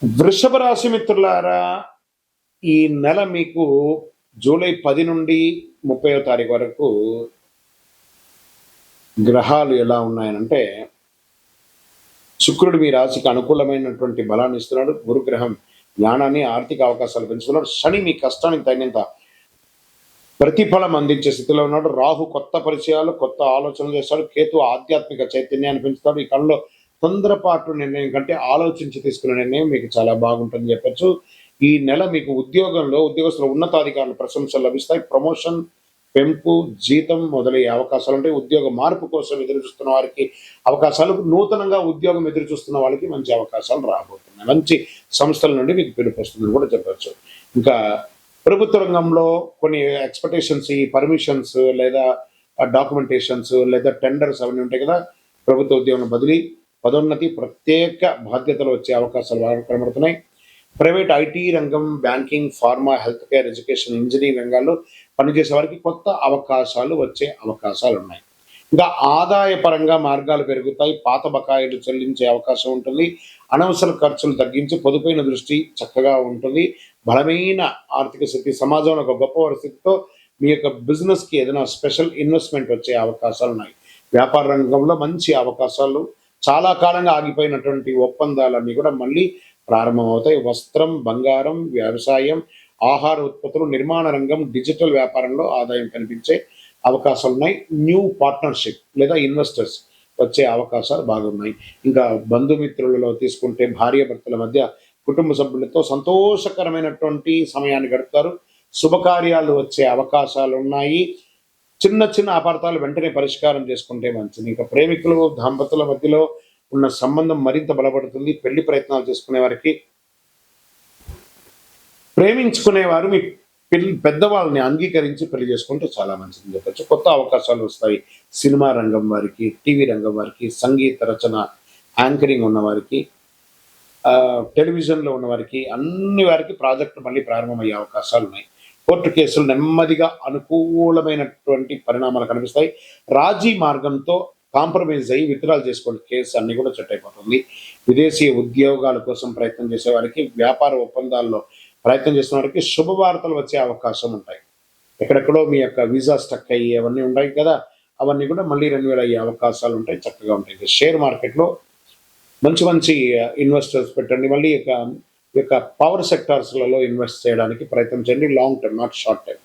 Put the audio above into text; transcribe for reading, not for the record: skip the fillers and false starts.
వృషభ రాశి మిత్రులారా, ఈ నెల మీకు జూలై 10 నుండి 30వ తారీఖు వరకు గ్రహాలు ఎలా ఉన్నాయనంటే, శుక్రుడు మీ రాశికి అనుకూలమైనటువంటి బలాన్ని ఇస్తున్నాడు. గురుగ్రహం జ్ఞానాన్ని, ఆర్థిక అవకాశాలు పెంచుతున్నాడు. శని మీ కష్టానికి తగినంత ప్రతిఫలం అందించే స్థితిలో ఉన్నాడు. రాహు కొత్త పరిచయాలు, కొత్త ఆలోచనలు చేస్తాడు. కేతు ఆధ్యాత్మిక చైతన్యాన్ని పెంచుతాడు. ఈ కళ్ళలో తొందరపాటు నిర్ణయం కంటే ఆలోచించి తీసుకునే నిర్ణయం మీకు చాలా బాగుంటుందని చెప్పచ్చు. ఈ నెల మీకు ఉద్యోగస్తుల ఉన్నతాధికారుల ప్రశంసలు లభిస్తాయి. ప్రమోషన్, పెంపు, జీతం మొదలయ్యే అవకాశాలు ఉంటాయి. ఉద్యోగ మార్పు కోసం ఎదురు చూస్తున్న వారికి అవకాశాలు, నూతనంగా ఉద్యోగం ఎదురు చూస్తున్న వాళ్ళకి మంచి అవకాశాలు రాబోతున్నాయి. మంచి సంస్థల నుండి మీకు పిలుపు వస్తుందని కూడా చెప్పచ్చు. ఇంకా ప్రభుత్వ రంగంలో కొన్ని ఎక్స్పెక్టేషన్స్, ఈ పర్మిషన్స్ లేదా డాక్యుమెంటేషన్స్ లేదా టెండర్స్ అవన్నీ ఉంటాయి కదా. ప్రభుత్వ ఉద్యోగం బదిలీ, పదోన్నతి, ప్రత్యేక బాధ్యతలు వచ్చే అవకాశాలు బాగా కనబడుతున్నాయి. ప్రైవేట్ ఐటీ రంగం, banking, pharma, health care, education, engineering రంగాల్లో పనిచేసే వారికి కొత్త అవకాశాలు వచ్చే అవకాశాలు ఉన్నాయి. ఇంకా ఆదాయ పరంగా మార్గాలు పెరుగుతాయి. పాత బకాయిలు చెల్లించే అవకాశం ఉంటుంది. అనవసర ఖర్చులు తగ్గించి పొదుపైన దృష్టి చక్కగా ఉంటుంది. బలమైన ఆర్థిక స్థితి, సమాజంలో ఒక గొప్ప పరిస్థితితో మీ యొక్క బిజినెస్కి ఏదైనా స్పెషల్ ఇన్వెస్ట్మెంట్ వచ్చే అవకాశాలు ఉన్నాయి. వ్యాపార రంగంలో మంచి అవకాశాలు, చాలా కాలంగా ఆగిపోయినటువంటి ఒప్పందాలన్నీ కూడా మళ్ళీ ప్రారంభమవుతాయి. వస్త్రం, బంగారం, వ్యవసాయం, ఆహార ఉత్పత్తులు, నిర్మాణ రంగం, డిజిటల్ వ్యాపారంలో ఆదాయం కనిపించే అవకాశాలు ఉన్నాయి. న్యూ పార్ట్నర్షిప్ లేదా ఇన్వెస్టర్స్ వచ్చే అవకాశాలు బాగున్నాయి. ఇంకా బంధుమిత్రులలో తీసుకుంటే భార్యాభర్తల మధ్య, కుటుంబ సభ్యులతో సంతోషకరమైనటువంటి సమయాన్ని గడుపుతారు. శుభకార్యాలు వచ్చే అవకాశాలు ఉన్నాయి. చిన్న చిన్న అపార్థాలు వెంటనే పరిష్కారం చేసుకుంటే మంచిది. ఇంకా ప్రేమికులు, దంపతుల మధ్యలో ఉన్న సంబంధం మరింత బలపడుతుంది. పెళ్లి ప్రయత్నాలు చేసుకునే వారికి, ప్రేమించుకునేవారు మీ పెద్దవాళ్ళని అంగీకరించి పెళ్లి చేసుకుంటే చాలా మంచిదని చెప్పచ్చు. కొత్త అవకాశాలు వస్తాయి. సినిమా రంగం వారికి, టీవీ రంగం వారికి, సంగీత రచన, యాంకరింగ్ ఉన్న వారికి, టెలివిజన్లో ఉన్న వారికి, అన్ని వారికి ప్రాజెక్టులు మళ్ళీ ప్రారంభమయ్యే అవకాశాలు ఉన్నాయి. కోర్టు కేసులు నెమ్మదిగా అనుకూలమైనటువంటి పరిణామాలు కనిపిస్తాయి. రాజీ మార్గంతో కాంప్రమైజ్ అయ్యి విత్డ్రాల్ చేసుకోండి. కేసు అన్ని కూడా సెట్ అయిపోతుంది. విదేశీ ఉద్యోగాల కోసం ప్రయత్నం చేసే వారికి, వ్యాపార ఒప్పందాల్లో ప్రయత్నం చేస్తున్న వారికి శుభవార్తలు వచ్చే అవకాశం ఉంటాయి. ఎక్కడెక్కడో మీ యొక్క వీసా స్టక్ అయ్యి అవన్నీ ఉంటాయి కదా, అవన్నీ కూడా మళ్ళీ రెన్యువల్ అయ్యే అవకాశాలు ఉంటాయి. చక్కగా ఉంటాయి. షేర్ మార్కెట్లో మంచి మంచి ఇన్వెస్టర్స్ పెట్టండి. మళ్ళీ యొక్క పవర్ సెక్టార్స్లలో ఇన్వెస్ట్ చేయడానికి ప్రయత్నం చేయండి. Long term, not short term.